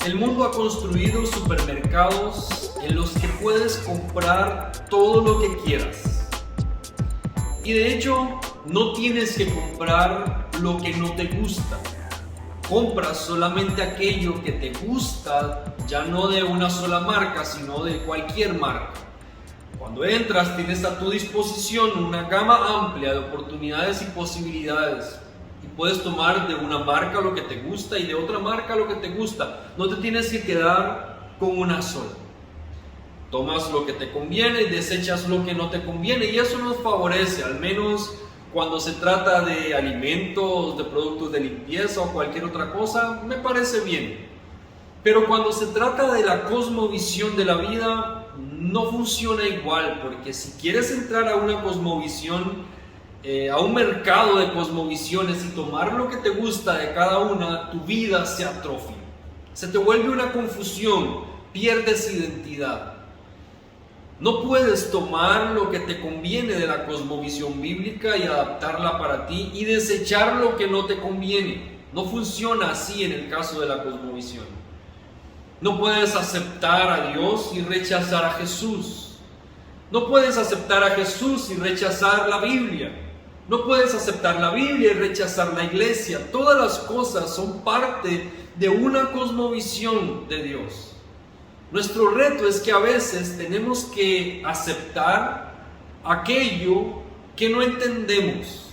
El mundo ha construido supermercados en los que puedes comprar todo lo que quieras. Y de hecho, no tienes que comprar lo que no te gusta. Compras solamente aquello que te gusta, ya no de una sola marca, sino de cualquier marca. Cuando entras, tienes a tu disposición una gama amplia de oportunidades y posibilidades. Y puedes tomar de una marca lo que te gusta y de otra marca lo que te gusta. No te tienes que quedar con una sola. Tomas lo que te conviene y desechas lo que no te conviene. Y eso nos favorece, al menos cuando se trata de alimentos, de productos de limpieza o cualquier otra cosa, me parece bien. Pero cuando se trata de la cosmovisión de la vida, no funciona igual, porque si quieres entrar a una cosmovisión, a un mercado de cosmovisiones y tomar lo que te gusta de cada una, tu vida se atrofia. Se te vuelve una confusión, pierdes identidad. No puedes tomar lo que te conviene de la cosmovisión bíblica y adaptarla para ti y desechar lo que no te conviene. No funciona así en el caso de la cosmovisión. No puedes aceptar a Dios y rechazar a Jesús. No puedes aceptar a Jesús y rechazar la Biblia. No puedes aceptar la Biblia y rechazar la iglesia. Todas las cosas son parte de una cosmovisión de Dios. Nuestro reto es que a veces tenemos que aceptar aquello que no entendemos,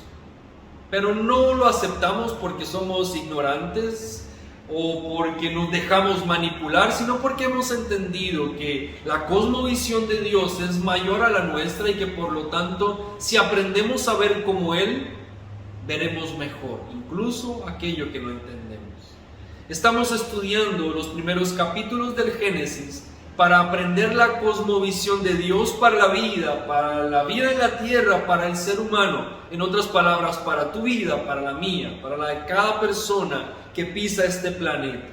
pero no lo aceptamos porque somos ignorantes o porque nos dejamos manipular, sino porque hemos entendido que la cosmovisión de Dios es mayor a la nuestra y que por lo tanto, si aprendemos a ver como Él, veremos mejor, incluso aquello que no entendemos. Estamos estudiando los primeros capítulos del Génesis para aprender la cosmovisión de Dios para la vida en la tierra, para el ser humano. En otras palabras, para tu vida, para la mía, para la de cada persona que pisa este planeta.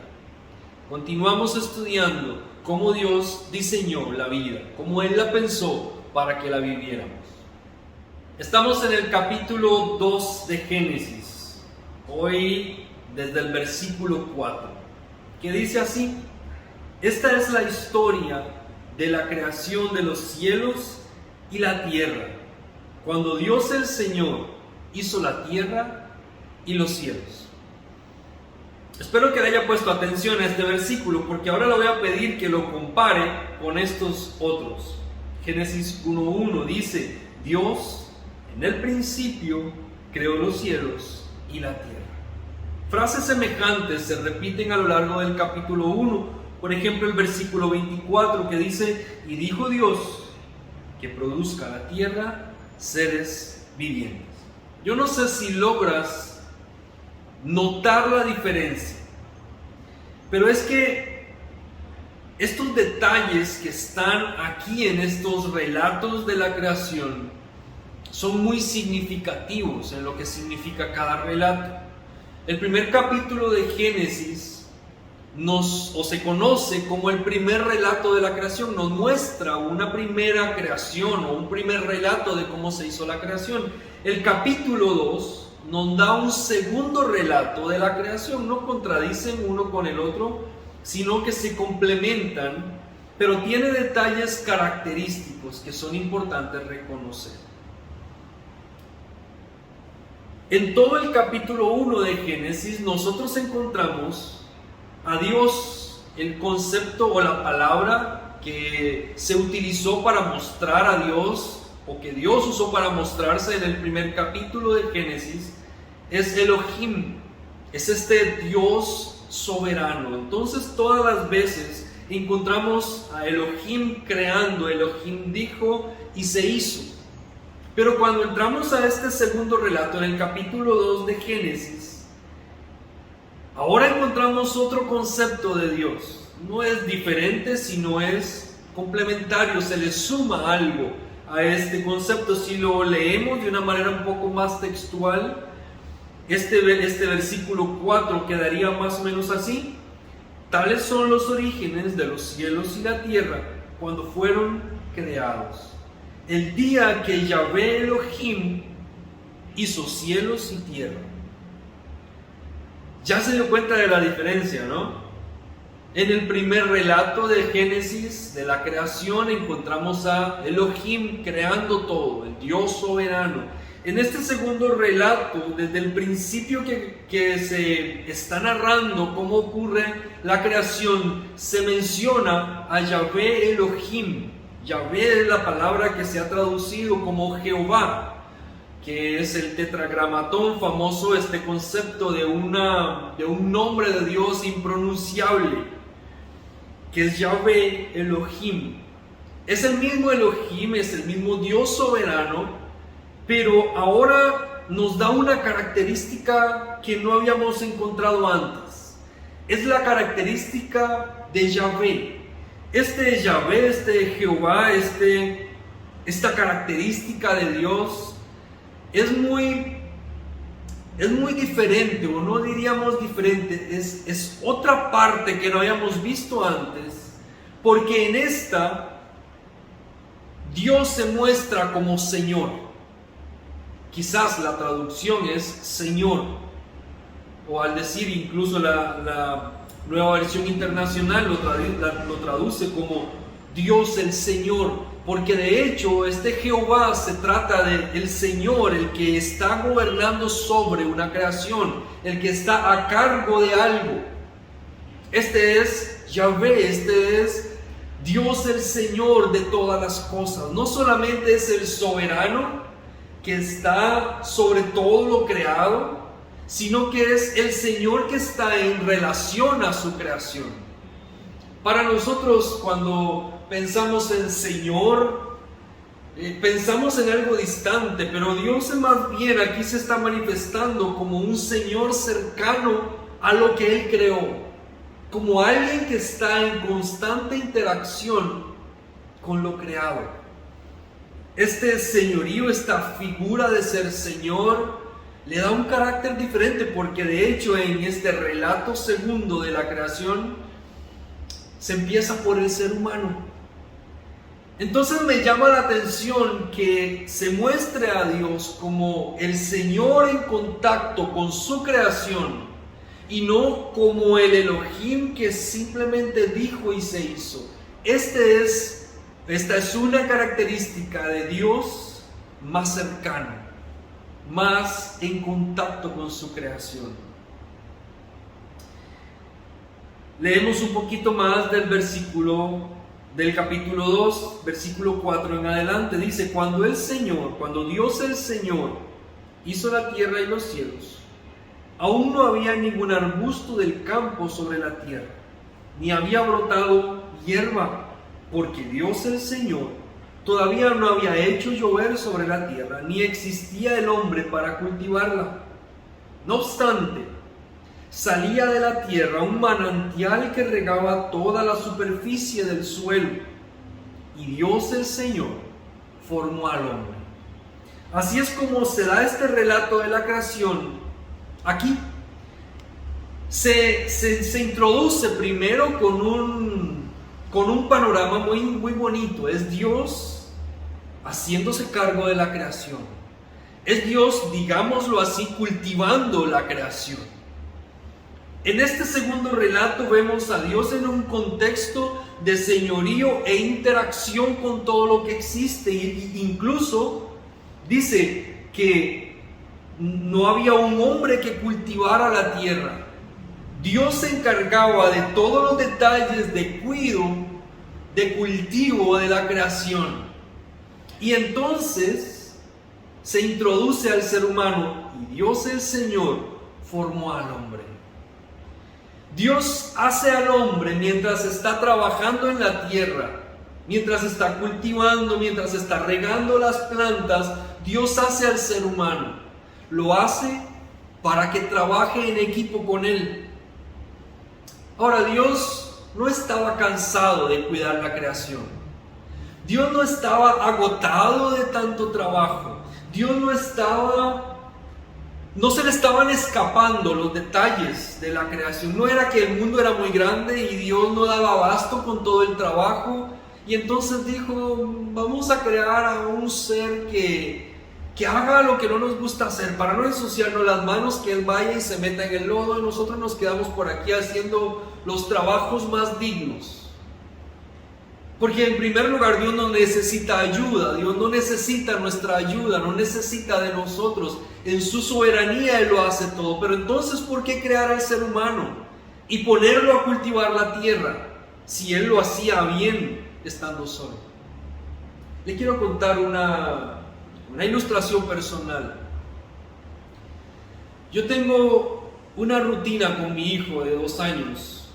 Continuamos estudiando cómo Dios diseñó la vida, cómo Él la pensó para que la viviéramos. Estamos en el capítulo 2 de Génesis, hoy desde el versículo 4, que dice así: esta es la historia de la creación de los cielos y la tierra, cuando Dios el Señor hizo la tierra y los cielos. Espero que le haya puesto atención a este versículo, porque ahora le voy a pedir que lo compare con estos otros. Génesis 1:1 dice: Dios en el principio creó los cielos y la tierra. Frases semejantes se repiten a lo largo del capítulo 1. Por ejemplo, el versículo 24 que dice: y dijo Dios que produzca la tierra seres vivientes. Yo no sé si logras notar la diferencia, pero es que estos detalles que están aquí en estos relatos de la creación son muy significativos en lo que significa cada relato. El primer capítulo de Génesis se conoce como el primer relato de la creación. Nos muestra una primera creación o un primer relato de cómo se hizo la creación. El capítulo 2 nos da un segundo relato de la creación. No contradicen uno con el otro, sino que se complementan, pero tiene detalles característicos que son importantes reconocer. En todo el capítulo 1 de Génesis nosotros encontramos a Dios, el concepto o la palabra que se utilizó para mostrar a Dios, o que Dios usó para mostrarse en el primer capítulo de Génesis, es Elohim, es este Dios soberano. Entonces todas las veces encontramos a Elohim creando, Elohim dijo y se hizo. Pero cuando entramos a este segundo relato, en el capítulo 2 de Génesis, ahora encontramos otro concepto de Dios. No es diferente, sino es complementario, se le suma algo a este concepto. Si lo leemos de una manera un poco más textual, este versículo 4 quedaría más o menos así: tales son los orígenes de los cielos y la tierra cuando fueron creados, el día que Yahvé Elohim hizo cielos y tierra. Ya se dio cuenta de la diferencia, ¿no? En el primer relato de Génesis, de la creación, encontramos a Elohim creando todo, el Dios soberano. En este segundo relato, desde el principio que se está narrando cómo ocurre la creación, se menciona a Yahvé Elohim. Yahvé es la palabra que se ha traducido como Jehová, que es el tetragramatón famoso, este concepto de un nombre de Dios impronunciable, que es Yahvé Elohim. Es el mismo Elohim, es el mismo Dios soberano, pero ahora nos da una característica que no habíamos encontrado antes. Es la característica de Yahvé. Este Yahvé, este Jehová, esta característica de Dios es muy diferente, o no diríamos diferente, es otra parte que no habíamos visto antes, porque en esta Dios se muestra como Señor. Quizás la traducción es Señor, o al decir incluso la Nueva Versión Internacional lo traduce como Dios el Señor, porque de hecho este Jehová se trata de el Señor, el que está gobernando sobre una creación, el que está a cargo de algo. Este es Yahvé, este es Dios el Señor de todas las cosas. No solamente es el soberano que está sobre todo lo creado, sino que es el Señor que está en relación a su creación. Para nosotros, cuando pensamos en Señor, pensamos en algo distante, pero Dios más bien aquí se está manifestando como un Señor cercano a lo que Él creó, como alguien que está en constante interacción con lo creado. Este señorío, esta figura de ser Señor, le da un carácter diferente, porque de hecho en este relato segundo de la creación se empieza por el ser humano. Entonces me llama la atención que se muestre a Dios como el Señor en contacto con su creación, y no como el Elohim que simplemente dijo y se hizo. Esta es una característica de Dios más cercano, más en contacto con su creación. Leemos un poquito más del capítulo 2, versículo 4 en adelante. Dice: cuando Dios el Señor hizo la tierra y los cielos, aún no había ningún arbusto del campo sobre la tierra, ni había brotado hierba, porque Dios el Señor todavía no había hecho llover sobre la tierra, ni existía el hombre para cultivarla. No obstante, salía de la tierra un manantial que regaba toda la superficie del suelo, y Dios el Señor formó al hombre. Así es como se da este relato de la creación. Aquí se introduce primero con un panorama muy bonito. Es Dios haciéndose cargo de la creación. Es Dios, digámoslo así, cultivando la creación. En este segundo relato vemos a Dios en un contexto de señorío e interacción con todo lo que existe. E incluso dice que no había un hombre que cultivara la tierra. Dios se encargaba de todos los detalles de cuidado, de cultivo de la creación. Y entonces se introduce al ser humano, y Dios el Señor formó al hombre. Dios hace al hombre mientras está trabajando en la tierra, mientras está cultivando, mientras está regando las plantas. Dios hace al ser humano. Lo hace para que trabaje en equipo con Él. Ahora, Dios no estaba cansado de cuidar la creación. Dios no estaba agotado de tanto trabajo. Dios no se le estaban escapando los detalles de la creación. No era que el mundo era muy grande y Dios no daba abasto con todo el trabajo, y entonces dijo: vamos a crear a un ser que que haga lo que no nos gusta hacer, para no ensuciarnos las manos, que Él vaya y se meta en el lodo y nosotros nos quedamos por aquí haciendo los trabajos más dignos. Porque en primer lugar Dios no necesita ayuda, Dios no necesita nuestra ayuda, no necesita de nosotros. En su soberanía Él lo hace todo. Pero entonces, ¿por qué crear al ser humano y ponerlo a cultivar la tierra si Él lo hacía bien estando solo? Le quiero contar una ilustración personal. Yo tengo una rutina con mi hijo de 2 años,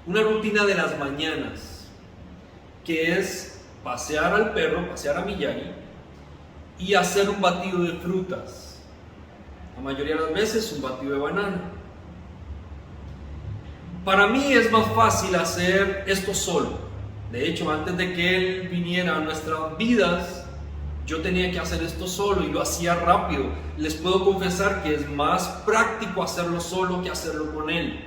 una rutina de las mañanas, que es pasear al perro, pasear a Miyagi y hacer un batido de frutas. La mayoría de las veces un batido de banana. Para mí es más fácil hacer esto solo. De hecho, antes de que él viniera a nuestras vidas, yo tenía que hacer esto solo y lo hacía rápido. Les puedo confesar que es más práctico hacerlo solo que hacerlo con él.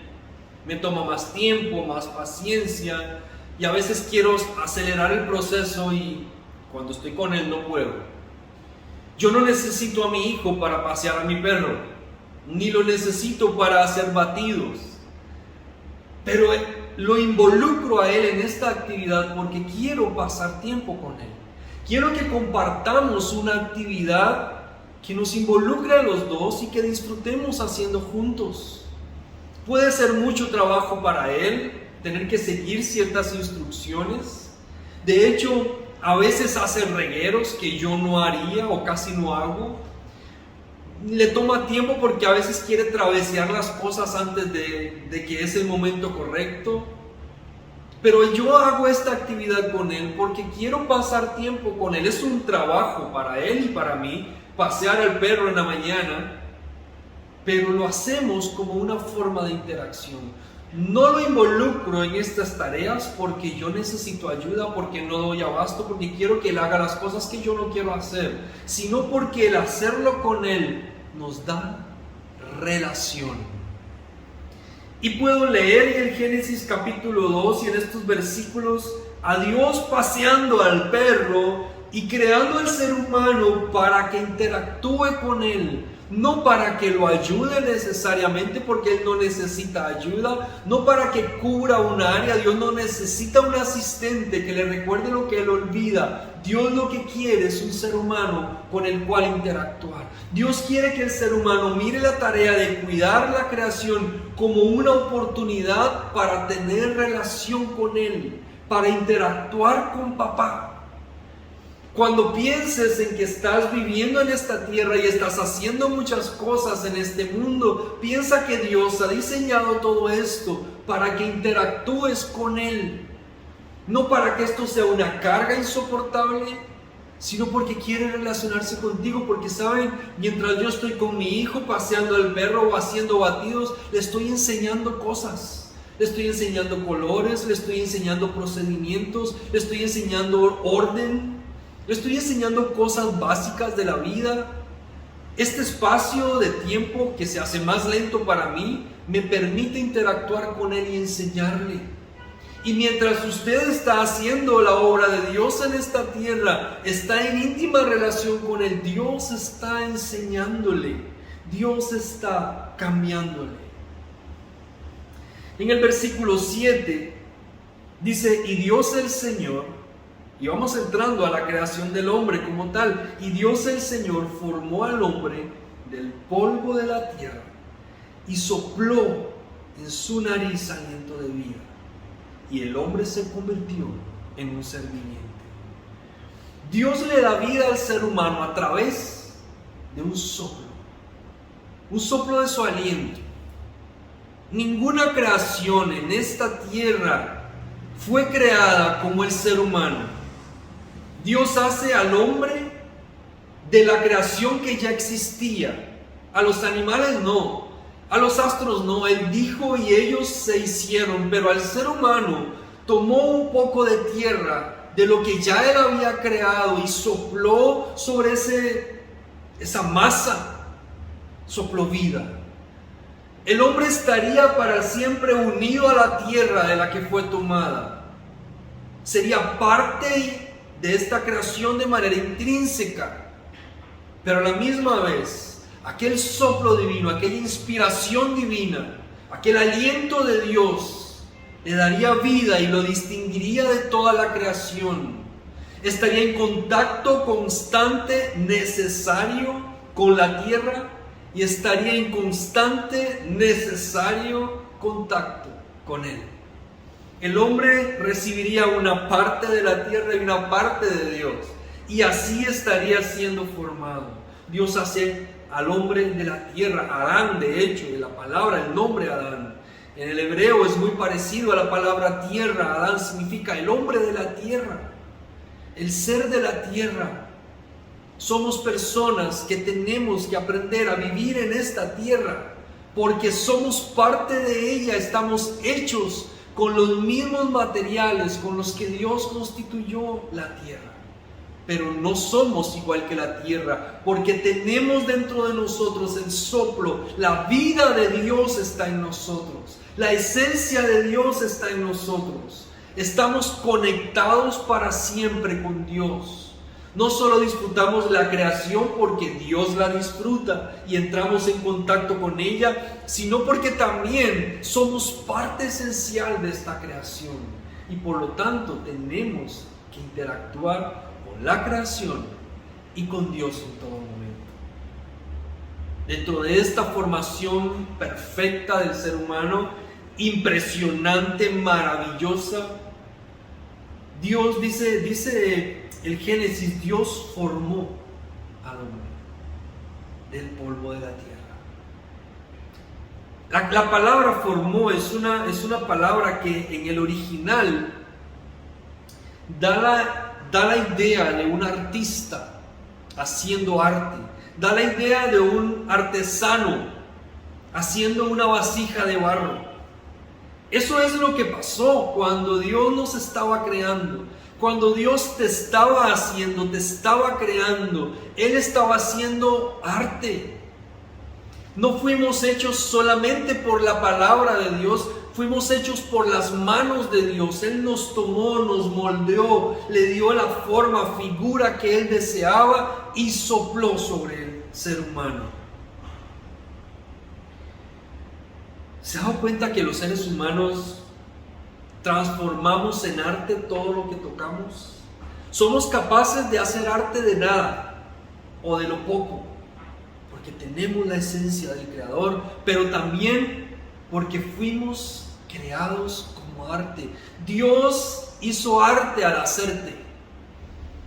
Me toma más tiempo, más paciencia. Y a veces quiero acelerar el proceso y cuando estoy con él no puedo. Yo no necesito a mi hijo para pasear a mi perro, ni lo necesito para hacer batidos. Pero lo involucro a él en esta actividad porque quiero pasar tiempo con él. Quiero que compartamos una actividad que nos involucre a los dos y que disfrutemos haciendo juntos. Puede ser mucho trabajo para él, tener que seguir ciertas instrucciones. De hecho, a veces hace regueros que yo no haría o casi no hago. Le toma tiempo porque a veces quiere travesear las cosas antes de que es el momento correcto. Pero yo hago esta actividad con él porque quiero pasar tiempo con él. Es un trabajo para él y para mí, pasear al perro en la mañana, pero lo hacemos como una forma de interacción. No lo involucro en estas tareas porque yo necesito ayuda, porque no doy abasto, porque quiero que él haga las cosas que yo no quiero hacer, sino porque el hacerlo con él nos da relación. Y puedo leer en Génesis capítulo 2 y en estos versículos a Dios paseando al perro y creando al ser humano para que interactúe con él. No para que lo ayude necesariamente, porque él no necesita ayuda, no para que cubra un área. Dios no necesita un asistente que le recuerde lo que él olvida. Dios lo que quiere es un ser humano con el cual interactuar. Dios quiere que el ser humano mire la tarea de cuidar la creación como una oportunidad para tener relación con él, para interactuar con papá. Cuando pienses en que estás viviendo en esta tierra y estás haciendo muchas cosas en este mundo, piensa que Dios ha diseñado todo esto para que interactúes con Él. No para que esto sea una carga insoportable, sino porque quiere relacionarse contigo. Porque saben, mientras yo estoy con mi hijo paseando al perro o haciendo batidos, le estoy enseñando cosas. Le estoy enseñando colores, le estoy enseñando procedimientos, le estoy enseñando orden. Le estoy enseñando cosas básicas de la vida. Este espacio de tiempo que se hace más lento para mí me permite interactuar con él y enseñarle. Y mientras usted está haciendo la obra de Dios en esta tierra, está en íntima relación con él, Dios está enseñándole, Dios está cambiándole. En el versículo 7 dice: y Dios el Señor. Y vamos entrando a la creación del hombre como tal. Y Dios el Señor formó al hombre del polvo de la tierra y sopló en su nariz aliento de vida. Y el hombre se convirtió en un ser viviente. Dios le da vida al ser humano a través de un soplo de su aliento. Ninguna creación en esta tierra fue creada como el ser humano. Dios hace al hombre de la creación que ya existía. A los animales no, a los astros no. Él dijo y ellos se hicieron, pero al ser humano tomó un poco de tierra de lo que ya él había creado y sopló sobre esa masa, sopló vida. El hombre estaría para siempre unido a la tierra de la que fue tomada. Sería parte de esta creación de manera intrínseca. pero a la misma vez, aquel soplo divino, aquella inspiración divina, aquel aliento de Dios, le daría vida y lo distinguiría de toda la creación. Estaría en contacto constante, necesario con la tierra, y estaría en constante, necesario contacto con Él. El hombre recibiría una parte de la tierra y una parte de Dios, y así estaría siendo formado. Dios hace al hombre de la tierra, Adán, de hecho, de la palabra, el nombre Adán. En el hebreo es muy parecido a la palabra tierra. Adán significa el hombre de la tierra, el ser de la tierra. Somos personas que tenemos que aprender a vivir en esta tierra, porque somos parte de ella, estamos hechos con los mismos materiales con los que Dios constituyó la tierra. Pero no somos igual que la tierra, porque tenemos dentro de nosotros el soplo, la vida de Dios está en nosotros, la esencia de Dios está en nosotros. Estamos conectados para siempre con Dios. No solo disfrutamos la creación porque Dios la disfruta y entramos en contacto con ella, sino porque también somos parte esencial de esta creación. Y por lo tanto tenemos que interactuar con la creación y con Dios en todo momento. Dentro de esta formación perfecta del ser humano, impresionante, maravillosa, Dios dice el Génesis, Dios formó al hombre del polvo de la tierra. La palabra formó es una palabra que en el original da la idea de un artista haciendo arte, da la idea de un artesano haciendo una vasija de barro. Eso es lo que pasó cuando Dios nos estaba creando. Cuando Dios te estaba haciendo, te estaba creando, Él estaba haciendo arte. No fuimos hechos solamente por la palabra de Dios, fuimos hechos por las manos de Dios. Él nos tomó, nos moldeó, le dio la forma, figura que Él deseaba y sopló sobre el ser humano. ¿Se ha dado cuenta que los seres humanos transformamos en arte todo lo que tocamos? Somos capaces de hacer arte de nada o de lo poco, porque tenemos la esencia del Creador, pero también porque fuimos creados como arte. Dios hizo arte al hacerte.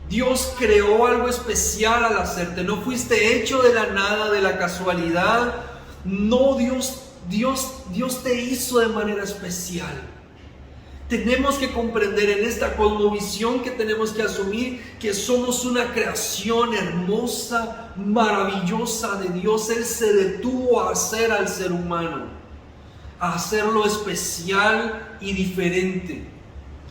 Dios creó algo especial al hacerte. No fuiste hecho de la nada, de la casualidad. No, Dios te hizo de manera especial. Tenemos que comprender en esta cosmovisión que tenemos que asumir que somos una creación hermosa, maravillosa de Dios. Él se detuvo a hacer al ser humano, a hacerlo especial y diferente.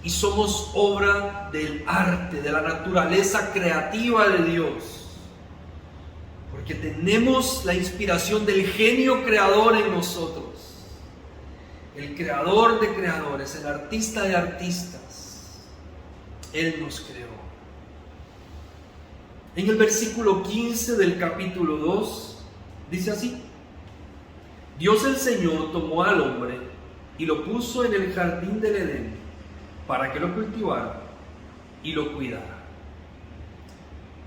Y somos obra del arte, de la naturaleza creativa de Dios. Porque tenemos la inspiración del genio creador en nosotros. El creador de creadores, el artista de artistas, Él nos creó. En el versículo 15 del capítulo 2, dice así: Dios el Señor tomó al hombre y lo puso en el jardín del Edén para que lo cultivara y lo cuidara.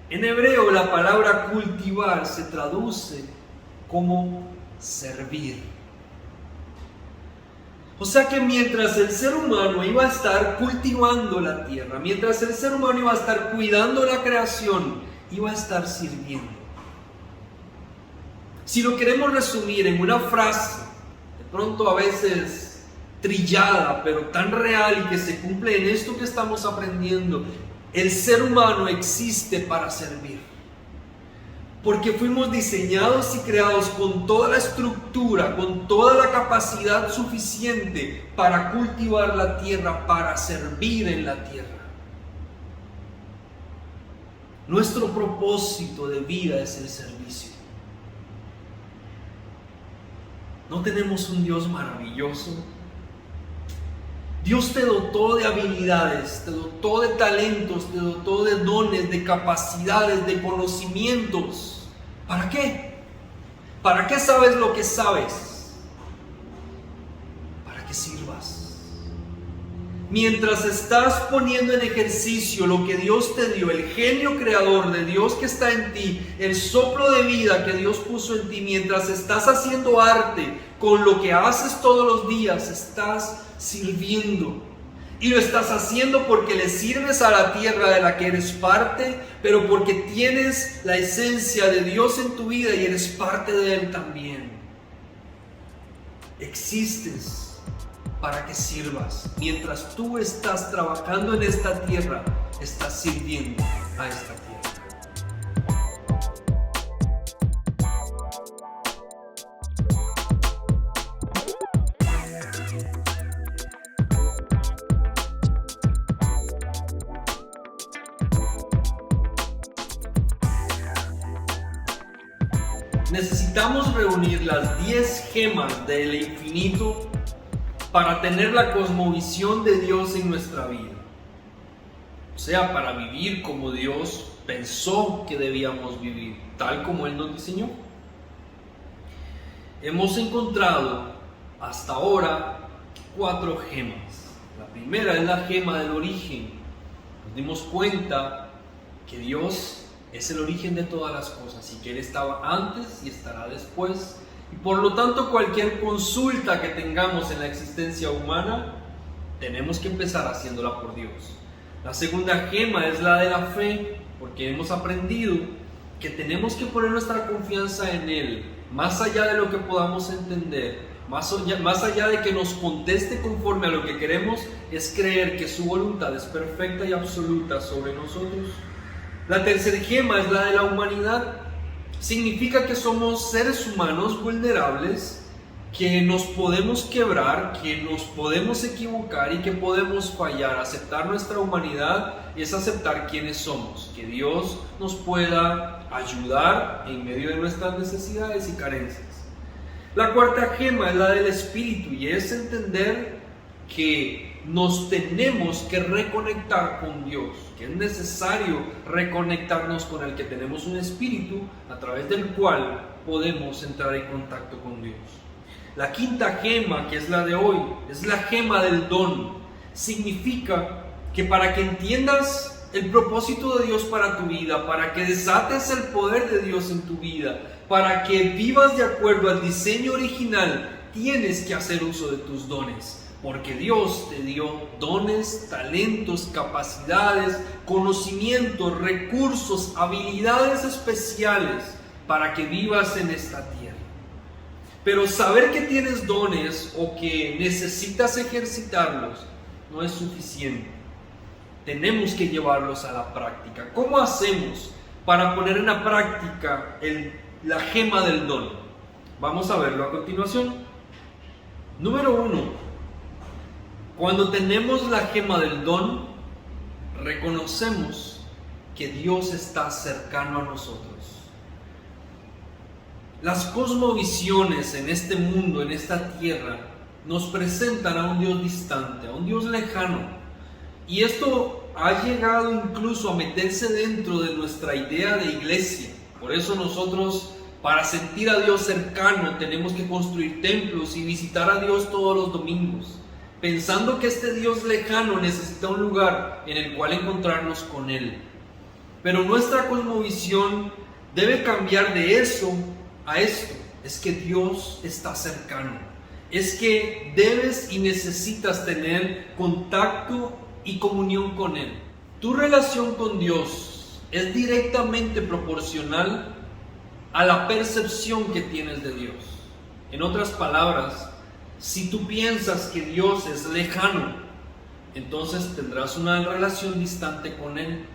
En hebreo la palabra cultivar se traduce como servir. O sea que mientras el ser humano iba a estar cultivando la tierra, mientras el ser humano iba a estar cuidando la creación, iba a estar sirviendo. Si lo queremos resumir en una frase, de pronto a veces trillada, pero tan real y que se cumple en esto que estamos aprendiendo, el ser humano existe para servir. Porque fuimos diseñados y creados con toda la estructura, con toda la capacidad suficiente para cultivar la tierra, para servir en la tierra. Nuestro propósito de vida es el servicio. ¿No tenemos un Dios maravilloso? Dios te dotó de habilidades, te dotó de talentos, te dotó de dones, de capacidades, de conocimientos. ¿Para qué? ¿Para qué sabes lo que sabes? Para que sirvas. Mientras estás poniendo en ejercicio lo que Dios te dio, el genio creador de Dios que está en ti, el soplo de vida que Dios puso en ti, mientras estás haciendo arte con lo que haces todos los días, estás sirviendo. Y lo estás haciendo porque le sirves a la tierra de la que eres parte, pero porque tienes la esencia de Dios en tu vida y eres parte de Él también. Existes para que sirvas. Mientras tú estás trabajando en esta tierra, estás sirviendo a esta tierra. Necesitamos reunir las 10 gemas del infinito para tener la cosmovisión de Dios en nuestra vida. O sea, para vivir como Dios pensó que debíamos vivir, tal como Él nos diseñó. Hemos encontrado hasta ahora 4 gemas. La primera es la gema del origen. Nos dimos cuenta que Dios es el origen de todas las cosas y que Él estaba antes y estará después. Y por lo tanto, cualquier consulta que tengamos en la existencia humana, tenemos que empezar haciéndola por Dios. La segunda gema es la de la fe, porque hemos aprendido que tenemos que poner nuestra confianza en Él, más allá de lo que podamos entender, más allá de que nos conteste conforme a lo que queremos, es creer que su voluntad es perfecta y absoluta sobre nosotros. La tercera gema es la de la humanidad. Significa que somos seres humanos vulnerables, que nos podemos quebrar, que nos podemos equivocar y que podemos fallar. Aceptar nuestra humanidad es aceptar quiénes somos, que Dios nos pueda ayudar en medio de nuestras necesidades y carencias. La cuarta gema es la del espíritu y es entender que nos tenemos que reconectar con Dios, que es necesario reconectarnos con el que tenemos un espíritu a través del cual podemos entrar en contacto con Dios. La quinta gema, que es la de hoy, es la gema del don. Significa que para que entiendas el propósito de Dios para tu vida, para que desates el poder de Dios en tu vida, para que vivas de acuerdo al diseño original, tienes que hacer uso de tus dones. Porque Dios te dio dones, talentos, capacidades, conocimientos, recursos, habilidades especiales para que vivas en esta tierra. Pero saber que tienes dones o que necesitas ejercitarlos no es suficiente. Tenemos que llevarlos a la práctica. ¿Cómo hacemos para poner en la práctica la gema del don? Vamos a verlo a continuación. Número 1. Cuando tenemos la gema del don, reconocemos que Dios está cercano a nosotros. Las cosmovisiones en este mundo, en esta tierra, nos presentan a un Dios distante, a un Dios lejano. Y esto ha llegado incluso a meterse dentro de nuestra idea de iglesia. Por eso nosotros, para sentir a Dios cercano, tenemos que construir templos y visitar a Dios todos los domingos, pensando que este Dios lejano necesita un lugar en el cual encontrarnos con Él. Pero nuestra cosmovisión debe cambiar de eso a esto. Es que Dios está cercano. Es que debes y necesitas tener contacto y comunión con Él. Tu relación con Dios es directamente proporcional a la percepción que tienes de Dios. En otras palabras, si tú piensas que Dios es lejano, entonces tendrás una relación distante con Él.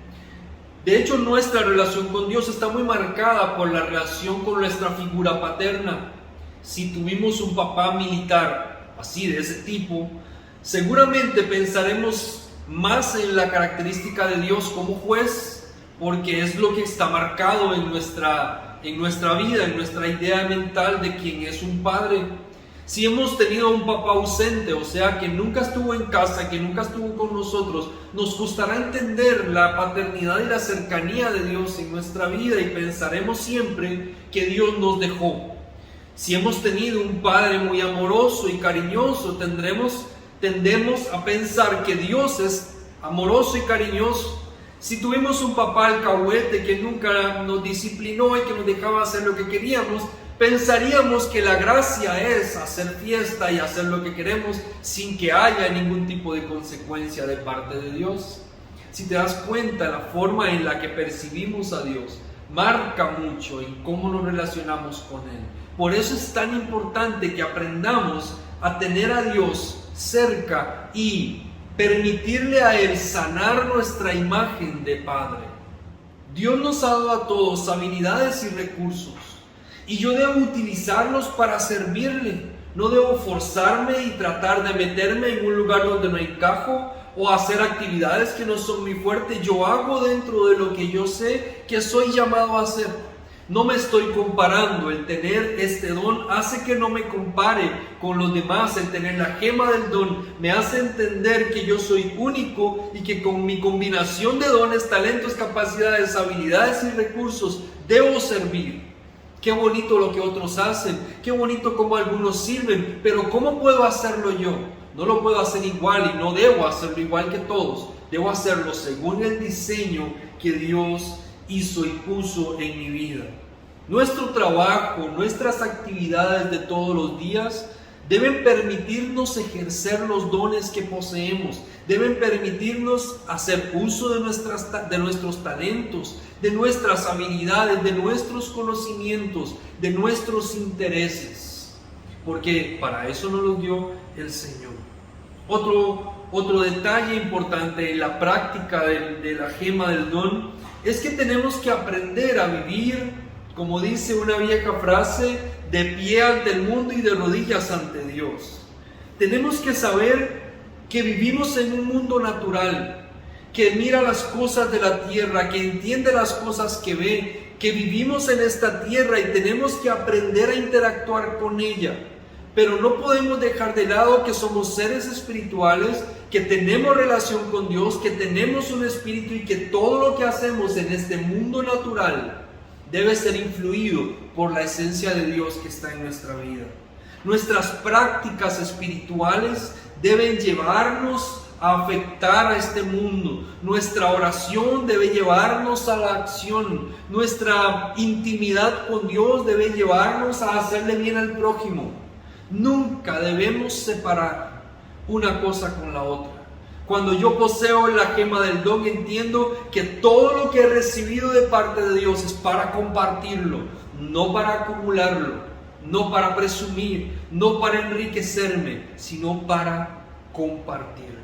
De hecho, nuestra relación con Dios está muy marcada por la relación con nuestra figura paterna. Si tuvimos un papá militar, así de ese tipo, seguramente pensaremos más en la característica de Dios como juez, porque es lo que está marcado en nuestra vida, en nuestra idea mental de quién es un padre. Si hemos tenido un papá ausente, o sea, que nunca estuvo en casa, que nunca estuvo con nosotros, nos costará entender la paternidad y la cercanía de Dios en nuestra vida y pensaremos siempre que Dios nos dejó. Si hemos tenido un padre muy amoroso y cariñoso, tendemos a pensar que Dios es amoroso y cariñoso. Si tuvimos un papá alcahuete que nunca nos disciplinó y que nos dejaba hacer lo que queríamos, pensaríamos que la gracia es hacer fiesta y hacer lo que queremos sin que haya ningún tipo de consecuencia de parte de Dios. Si te das cuenta, la forma en la que percibimos a Dios marca mucho en cómo nos relacionamos con Él. Por eso es tan importante que aprendamos a tener a Dios cerca y permitirle a Él sanar nuestra imagen de Padre. Dios nos ha dado a todos habilidades y recursos, y yo debo utilizarlos para servirle. No debo forzarme y tratar de meterme en un lugar donde no encajo o hacer actividades que no son muy fuertes. Yo hago dentro de lo que yo sé que soy llamado a hacer. No me estoy comparando. El tener este don hace que no me compare con los demás. El tener la gema del don me hace entender que yo soy único y que con mi combinación de dones, talentos, capacidades, habilidades y recursos debo servir. Qué bonito lo que otros hacen, qué bonito cómo algunos sirven, pero ¿cómo puedo hacerlo yo? No lo puedo hacer igual y no debo hacerlo igual que todos. Debo hacerlo según el diseño que Dios hizo y puso en mi vida. Nuestro trabajo, nuestras actividades de todos los días deben permitirnos ejercer los dones que poseemos, deben permitirnos hacer uso de nuestros talentos, de nuestras habilidades, de nuestros conocimientos, de nuestros intereses, porque para eso nos los dio el Señor. Otro detalle importante en la práctica de la gema del don es que tenemos que aprender a vivir, como dice una vieja frase, de pie ante el mundo y de rodillas ante Dios. Tenemos que saber que vivimos en un mundo natural, que mira las cosas de la tierra, que entiende las cosas que ve, que vivimos en esta tierra y tenemos que aprender a interactuar con ella. Pero no podemos dejar de lado que somos seres espirituales, que tenemos relación con Dios, que tenemos un espíritu y que todo lo que hacemos en este mundo natural debe ser influido por la esencia de Dios que está en nuestra vida. Nuestras prácticas espirituales deben llevarnos a afectar a este mundo. Nuestra oración debe llevarnos a la acción. Nuestra intimidad con Dios debe llevarnos a hacerle bien al prójimo. Nunca debemos separar una cosa con la otra. Cuando yo poseo la gema del don, entiendo que todo lo que he recibido de parte de Dios es para compartirlo, no para acumularlo, no para presumir, no para enriquecerme, sino para compartirlo.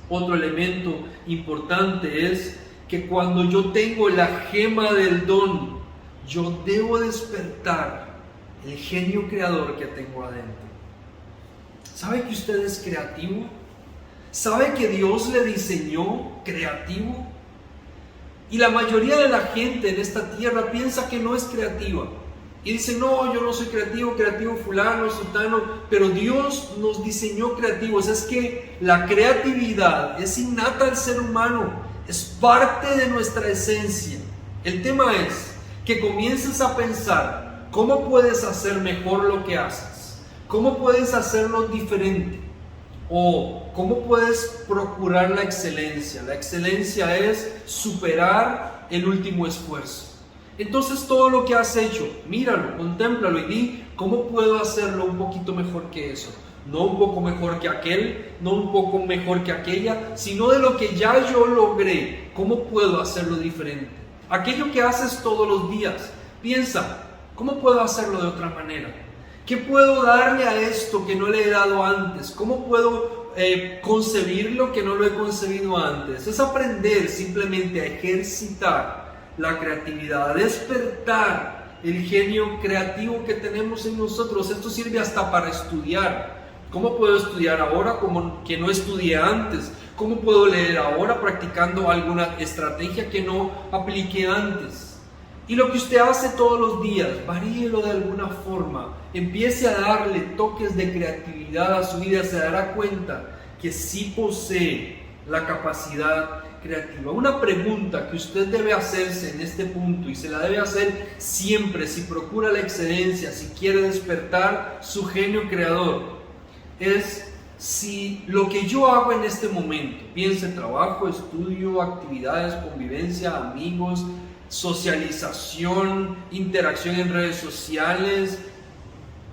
Otro elemento importante es que cuando yo tengo la gema del don, yo debo despertar el genio creador que tengo adentro. ¿Sabe que usted es creativo? ¿Sabe que Dios le diseñó creativo? Y la mayoría de la gente en esta tierra piensa que no es creativa. Y dice, no, yo no soy creativo, creativo fulano, sultano. Pero Dios nos diseñó creativos. Es que la creatividad es innata al ser humano. Es parte de nuestra esencia. El tema es que comiences a pensar cómo puedes hacer mejor lo que haces. Cómo puedes hacerlo diferente. O cómo puedes procurar la excelencia. La excelencia es superar el último esfuerzo. Entonces todo lo que has hecho, míralo, contémplalo y di cómo puedo hacerlo un poquito mejor que eso. No un poco mejor que aquel, no un poco mejor que aquella, sino de lo que ya yo logré, cómo puedo hacerlo diferente. Aquello que haces todos los días, piensa, ¿cómo puedo hacerlo de otra manera? ¿Qué puedo darle a esto que no le he dado antes? ¿Cómo puedo concebirlo que no lo he concebido antes? Es aprender simplemente a ejercitar la creatividad, a despertar el genio creativo que tenemos en nosotros. Esto sirve hasta para estudiar. ¿Cómo puedo estudiar ahora como que no estudié antes? ¿Cómo puedo leer ahora practicando alguna estrategia que no apliqué antes? Y lo que usted hace todos los días, varíelo de alguna forma. Empiece a darle toques de creatividad a su vida. Se dará cuenta que sí posee la capacidad creativa. Una pregunta que usted debe hacerse en este punto, y se la debe hacer siempre si procura la excelencia, si quiere despertar su genio creador, es si lo que yo hago en este momento, piense trabajo, estudio, actividades, convivencia, amigos, socialización, interacción en redes sociales,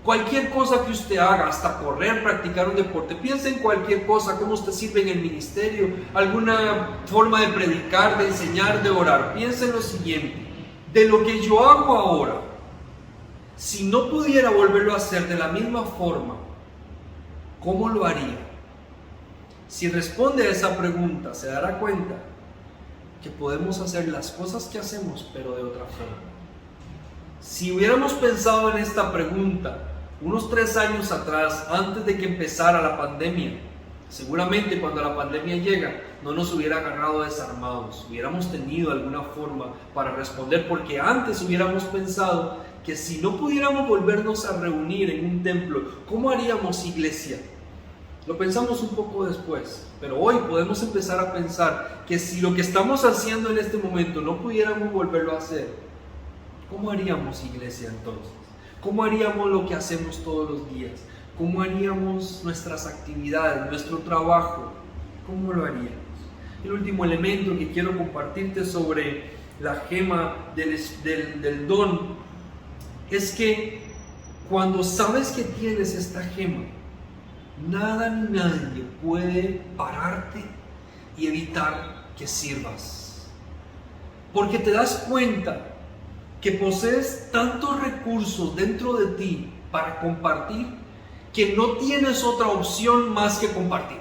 cualquier cosa que usted haga, hasta correr, practicar un deporte, piense en cualquier cosa, cómo usted sirve en el ministerio, alguna forma de predicar, de enseñar, de orar. Piense en lo siguiente: de lo que yo hago ahora, si no pudiera volverlo a hacer de la misma forma, ¿cómo lo haría? Si responde a esa pregunta, se dará cuenta que podemos hacer las cosas que hacemos, pero de otra forma. Si hubiéramos pensado en esta pregunta unos 3 años atrás, antes de que empezara la pandemia, seguramente cuando la pandemia llega, no nos hubiera agarrado desarmados, hubiéramos tenido alguna forma para responder, porque antes hubiéramos pensado que si no pudiéramos volvernos a reunir en un templo, ¿cómo haríamos iglesia? Lo pensamos un poco después, pero hoy podemos empezar a pensar que si lo que estamos haciendo en este momento no pudiéramos volverlo a hacer, ¿cómo haríamos iglesia entonces? ¿Cómo haríamos lo que hacemos todos los días? ¿Cómo haríamos nuestras actividades, nuestro trabajo? ¿Cómo lo haríamos? El último elemento que quiero compartirte sobre la gema del don es que cuando sabes que tienes esta gema, nada ni nadie puede pararte y evitar que sirvas. Porque te das cuenta que posees tantos recursos dentro de ti para compartir, que no tienes otra opción más que compartir.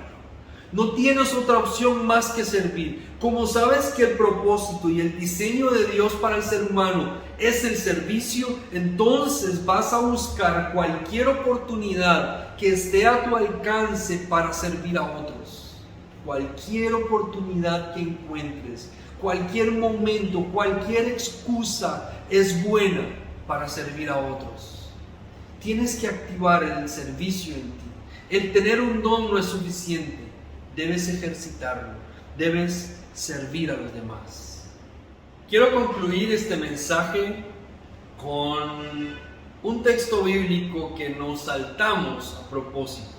No tienes otra opción más que servir. Como sabes que el propósito y el diseño de Dios para el ser humano es el servicio, entonces vas a buscar cualquier oportunidad que esté a tu alcance para servir a otros. Cualquier oportunidad que encuentres, cualquier momento, cualquier excusa es buena para servir a otros. Tienes que activar el servicio en ti. El tener un don no es suficiente. Debes ejercitarlo. Debes servir a los demás. Quiero concluir este mensaje con un texto bíblico que nos saltamos a propósito.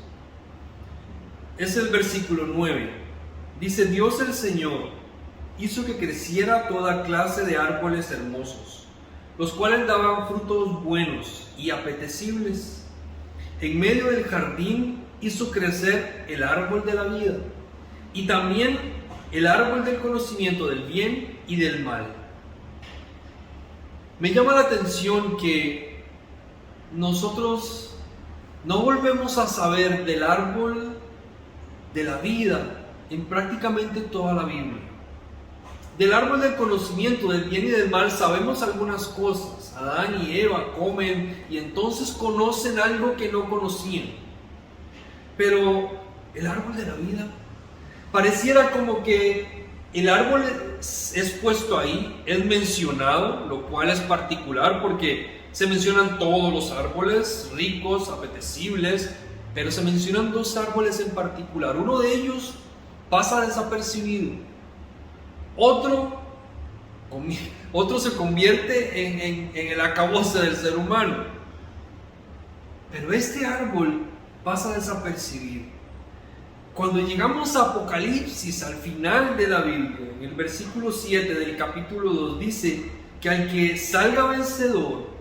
Es el versículo 9. Dice: Dios el Señor hizo que creciera toda clase de árboles hermosos, los cuales daban frutos buenos y apetecibles. En medio del jardín hizo crecer el árbol de la vida y también el árbol del conocimiento del bien y del mal. Me llama la atención que nosotros no volvemos a saber del árbol de la vida en prácticamente toda la Biblia. Del árbol del conocimiento del bien y del mal sabemos algunas cosas. Adán y Eva comen y entonces conocen algo que no conocían. Pero el árbol de la vida, pareciera como que el árbol es puesto ahí, es mencionado, lo cual es particular porque se mencionan todos los árboles ricos, apetecibles, pero se mencionan 2 árboles en particular. Uno de ellos pasa desapercibido. Otro se convierte en el acabose del ser humano. Pero este árbol pasa desapercibido. Cuando llegamos a Apocalipsis, al final de la Biblia, en el versículo 7 del capítulo 2, dice que al que salga vencedor,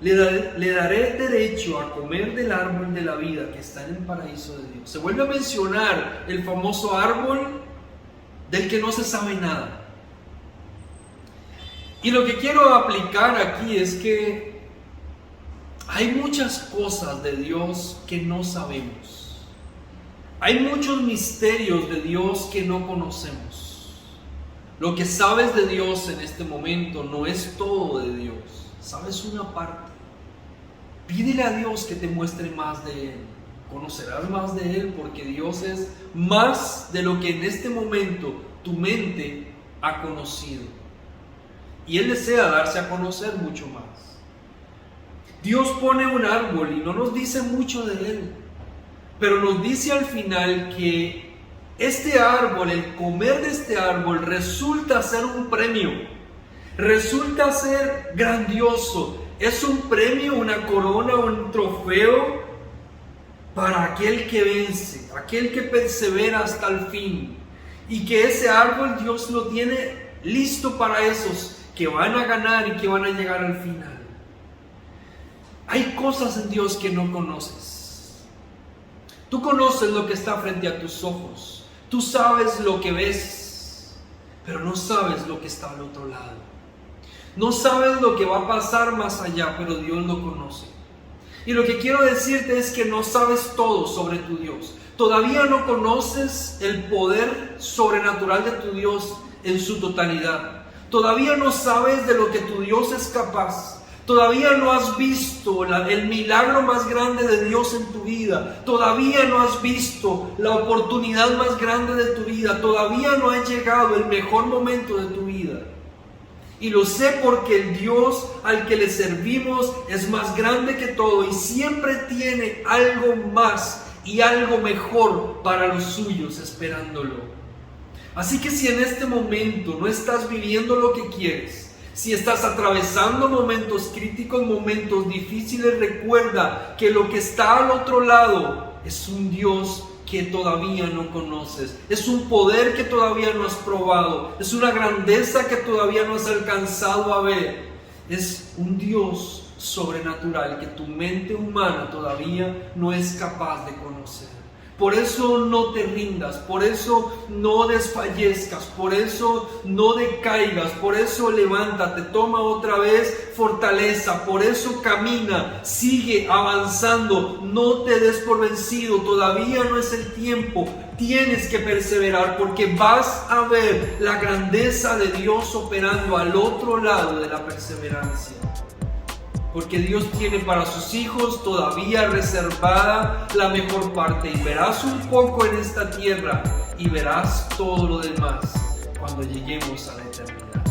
le daré derecho a comer del árbol de la vida que está en el paraíso de Dios. Se vuelve a mencionar el famoso árbol del que no se sabe nada. Y lo que quiero aplicar aquí es que hay muchas cosas de Dios que no sabemos. Hay muchos misterios de Dios que no conocemos. Lo que sabes de Dios en este momento no es todo de Dios. Sabes una parte. Pídele a Dios que te muestre más de Él. Conocerás más de Él porque Dios es más de lo que en este momento tu mente ha conocido. y Él desea darse a conocer mucho más. Dios pone un árbol y no nos dice mucho de él, pero nos dice al final que este árbol, el comer de este árbol, resulta ser un premio, resulta ser grandioso. Es un premio, una corona, un trofeo para aquel que vence, aquel que persevera hasta el fin. Y que ese árbol Dios lo tiene listo para esos que van a ganar y que van a llegar al final. Hay cosas en Dios que no conoces. Tú conoces lo que está frente a tus ojos. Tú sabes lo que ves, pero no sabes lo que está al otro lado. No sabes lo que va a pasar más allá, pero Dios lo conoce. Y lo que quiero decirte es que no sabes todo sobre tu Dios. Todavía no conoces el poder sobrenatural de tu Dios en su totalidad. Todavía no sabes de lo que tu Dios es capaz. Todavía no has visto el milagro más grande de Dios en tu vida. Todavía no has visto la oportunidad más grande de tu vida. Todavía no ha llegado el mejor momento de tu vida. Y lo sé porque el Dios al que le servimos es más grande que todo y siempre tiene algo más y algo mejor para los suyos esperándolo. Así que si en este momento no estás viviendo lo que quieres, si estás atravesando momentos críticos, momentos difíciles, recuerda que lo que está al otro lado es un Dios que todavía no conoces, es un poder que todavía no has probado, es una grandeza que todavía no has alcanzado a ver, es un Dios sobrenatural que tu mente humana todavía no es capaz de conocer. Por eso no te rindas, por eso no desfallezcas, por eso no decaigas, por eso levántate, toma otra vez fortaleza, por eso camina, sigue avanzando, no te des por vencido, todavía no es el tiempo, tienes que perseverar porque vas a ver la grandeza de Dios operando al otro lado de la perseverancia. Porque Dios tiene para sus hijos todavía reservada la mejor parte. Y verás un poco en esta tierra y verás todo lo demás cuando lleguemos a la eternidad.